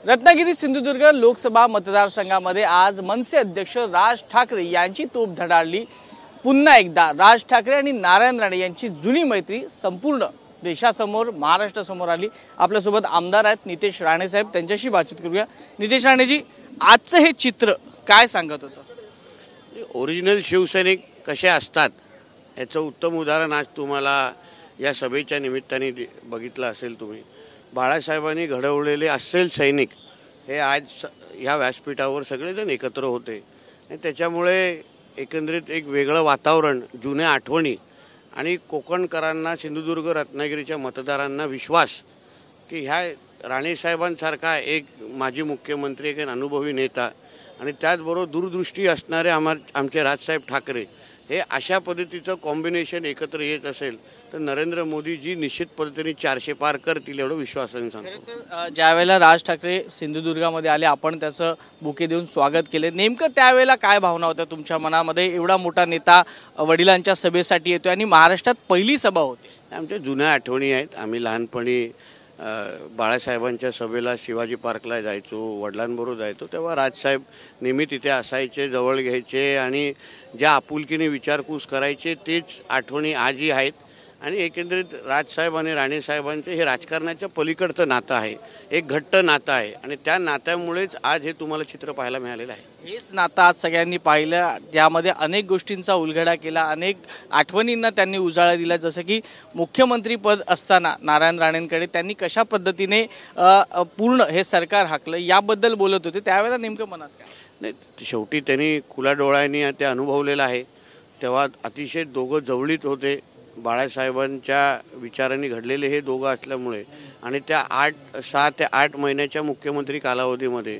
रत्नागिरी सिंधुदुर्ग लोकसभा मतदारसंघामध्ये आज मनसे अध्यक्ष राज ठाकरे यांची तोफ धडाडली। पुन्हा एकदा राज ठाकरे आणि नारायण राणे यांची जुनी मैत्री संपूर्ण देशासमोर महाराष्ट्रासमोर आली। आपल्यासोबत आमदार आहेत नितेश राणे साहेब, त्यांच्याशी बातचीत करूया। नितेश राणेजी, आजचं हे चित्र काय सांगत होतं? ओरिजिनल शिवसैनिक कसे असतात याचं उत्तम उदाहरण आज तुम्हाला या सभेच्या निमित्ताने बघितलं असेल। तुम्ही बाळासाहेबांनी घडवलेले अस्सल सैनिक हे आज ह्या व्यासपीठावर सगळेजण एकत्र होते आणि त्याच्यामुळे एकंदरीत एक वेगळं वातावरण, जुन्या आठवणी आणि कोकणकरांना, सिंधुदुर्ग रत्नागिरीच्या मतदारांना विश्वास की ह्या राणेसाहेबांसारखा एक माजी मुख्यमंत्री, एक अनुभवी नेता आणि त्याचबरोबर दूरदृष्टी असणारे आमचे राजसाहेब ठाकरे हे अशा पद्धतीचं कॉम्बिनेशन एकत्र येत असेल तर नरेंद्र मोदीजी निश्चित पद्धतीने 400 पार करतील एवढं विश्वासाने सांगतो। ज्यावेळेला राज ठाकरे सिंधुदुर्गामध्ये आले, आपण त्याचं बुके देऊन स्वागत केले, नेमकं त्यावेळेला काय भावना होत्या तुमच्या मनामध्ये? एवढा मोठा नेता वडिलांच्या सभेसाठी येतोय आणि महाराष्ट्रात पहिली सभा होती। आमच्या जुन्या आठवणी आहेत। आम्ही लहानपणी बाळासाहेबांच्या सभेला शिवाजी पार्कला जायचो, वडिलांबरोबर जायचो, तेव्हा राजसाहेब नेहमी तिथे असायचे, जवळ घ्यायचे आणि ज्या आपुलकीने विचारपूस करायचे तेच आठवणी आजही आहेत। आणि एकंदरीत राजसाहेब आणि राणेसाहेबांचे हे राजकारणाच्या पलीकडचं नातं आहे, एक घट्ट नातं आहे आणि त्या नात्यामुळेच आज हे तुम्हाला चित्र पाहायला मिळालेलं आहे। हेच नातं आज सगळ्यांनी पाहिलं, त्यामध्ये अनेक गोष्टींचा उलगडा केला, अनेक आठवणींना त्यांनी उजाळा दिला। जसं की मुख्यमंत्री पद असताना नारायण राणेंकडे त्यांनी कशा पद्धतीने पूर्ण हे सरकार हाकलं याबद्दल बोलत होते, त्यावेळेला नेमकं मनात काय? नाही, शेवटी त्यांनी खुल्या डोळ्यांनी ते अनुभवलेलं आहे। तेव्हा अतिशय दोघं जवळीत होते, बाळासाहेबांच्या विचारांनी घडलेले हे दोघं असल्यामुळे आणि त्या 6 ते 8 महिन्याच्या मुख्यमंत्री कालावधीमध्ये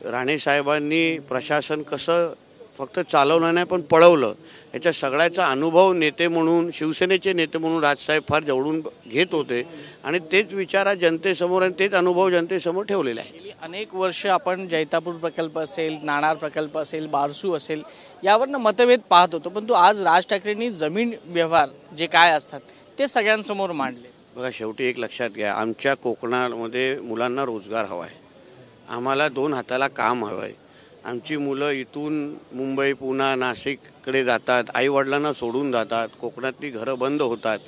राणेसाहेबांनी प्रशासन कसं फक्त चालवलं नाही पण पळवलं याच्या सगळ्याचा अनुभव नेते म्हणून, शिवसेनेचे नेते म्हणून राजसाहेब फार जवळून घेत होते आणि तेच विचार जनतेसमोर आणि तेच अनुभव जनतेसमोर ठेवलेले आहे। अनेक वर्ष आपण जैतापूर प्रकल्प असेल, नाणार प्रकल्प असेल, बारसू असेल, यावरनं मतभेद पाहत होतो, पण आज राज ठाकरेंनी जमीन व्यवहार जे काय असतात ते सगळ्यांसमोर मांडले। बघा, शेवटी एक लक्षात घ्या, आमच्या कोकणामध्ये मुलांना रोजगार हवा आहे, आम्हाला 2 हाताला काम हवं आहे। आमची मुलं इथून मुंबई, पुणे, नाशिककडे जातात, आईवडिलांना सोडून जातात, कोकणातली घरं बंद होतात।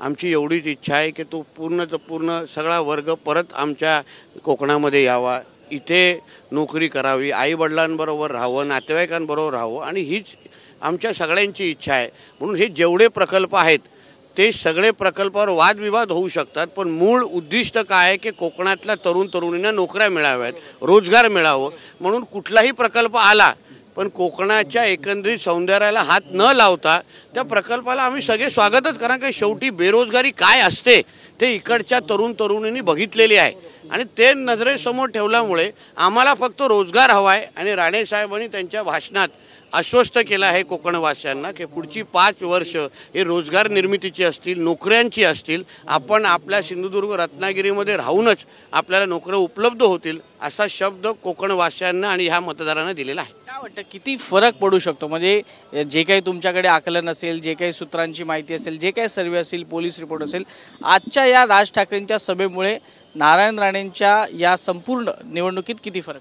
आमची एवढीच इच्छा आहे की तो पूर्ण सगळा वर्ग परत आमच्या कोकणामध्ये यावा, इथे नोकरी करावी, आईवडिलांबरोबर राहावं, नातेवाईकांबरोबर राहावं आणि हीच आमच्या सगळ्यांची इच्छा आहे। म्हणून हे जेवढे प्रकल्प आहेत ते सगळे प्रकल्पावर वादविवाद होऊ शकतात, पण मूळ उद्दिष्ट काय आहे की कोकणातल्या तरुणींना नोकऱ्या मिळाव्यात, रोजगार मिळावं। म्हणून कुठलाही प्रकल्प आला पण कोकणाच्या एकंदरीत सौंदर्याला हात न लावता त्या प्रकल्पाला आम्ही सगळे स्वागतच करा, कारण शेवटी बेरोजगारी काय असते ते इकडच्या तरुणींनी बघितलेली आहे आणि ते नजरेसमोर ठेवल्यामुळे आम्हाला फक्त रोजगार हवा आहे। आणि राणेसाहेबांनी त्यांच्या भाषणात आश्वस्त केलं आहे कोकणवासियांना की पुढची 5 वर्ष हे रोजगार निर्मितीची असतील, नोकऱ्यांची असतील, आपण आपल्या सिंधुदुर्ग रत्नागिरीमध्ये राहूनच आपल्याला नोकऱ्या उपलब्ध होतील असा शब्द कोकणवासियांना आणि ह्या मतदारांना दिलेला आहे। काय वाटतं किती फरक पडू शकतो? म्हणजे जे काही तुमच्याकडे आकलन असेल, जे काही सूत्रांची माहिती असेल, जे काही सर्वे असेल, पोलीस रिपोर्ट असेल, आजच्या या राज ठाकरेंच्या सभेमुळे नारायण राणेंच्या या संपूर्ण निवडणुकीत किती फरक?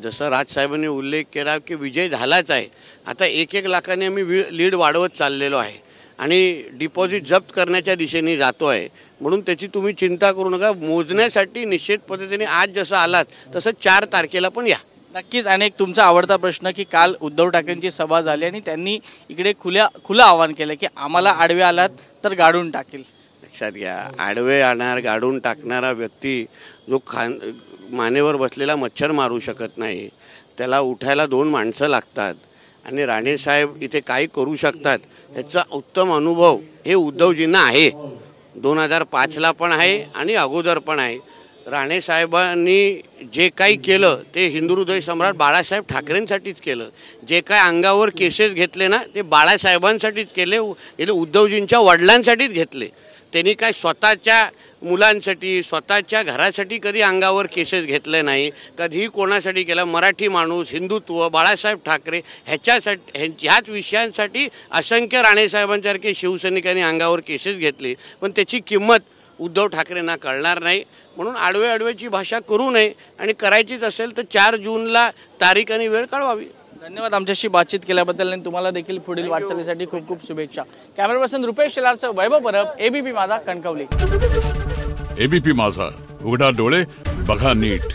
जसं राजसाहेबांनी उल्लेख केला की विजय झालाच आहे, आता 1-1 लाखाने आम्ही लीड वाढवत चाललेलो आहे आणि डिपॉझिट जप्त करण्याच्या दिशेने जातो आहे। म्हणून त्याची तुम्ही चिंता करू नका, मोजण्यासाठी निश्चित पद्धतीने आज जसं आलात तसं 4 तारखेला पण या। नक्कीच। अनेक तुमचा आवडता प्रश्न की काल उद्धव ठाकरेंची सभा झाली आणि त्यांनी इकडे खुलं आवाहन केलं की आम्हाला आडवे आलात तर गाडून टाकेल। लक्षात घ्या, आडवे आणणार, गाडून टाकणारा व्यक्ती जो मानेवर बसलेला मच्छर मारू शकत नाही, त्याला उठायला 2 माणसं लागतात आणि राणेसाहेब इथे काही करू शकतात ह्याचा उत्तम अनुभव हे उद्धवजींना आहे। 2005ला पण आहे आणि अगोदर पण आहे। राणेसाहेबांनी जे काही केलं ते हिंदुहृदय सम्राट बाळासाहेब ठाकरेंसाठीच केलं, जे काय अंगावर केसेस घेतले ना ते बाळासाहेबांसाठीच केले, उद्धवजींच्या वडिलांसाठीच घेतले। त्यांनी काय स्वतःच्या मुलांसाठी, स्वतःच्या घरासाठी कधी अंगावर केसेस घेतले नाही, कधीही कोणासाठी केलं। मराठी माणूस, हिंदुत्व, बाळासाहेब ठाकरे ह्याच विषयांसाठी असंख्य राणेसाहेबांसारखे शिवसैनिकांनी अंगावर केसेस घेतली, पण त्याची किंमत उद्धव ठाकरेंना कळणार नाही. म्हणून आडव्याची भाषा करू नये आणि करायचीच असेल तर 4 जूनला तारीख आणि वेळ कळवावी. धन्यवाद आमच्याशी बातचीत केल्याबद्दल आणि तुम्हाला देखील पुढील वाटचालीसाठी खूप खूप शुभेच्छा. कॅमेरा पर्सन रुपेश शेलारसह वैभव परब, एबीपी माझा, कणकवली. एबीपी माझा, उघडा डोळे बघा नीट.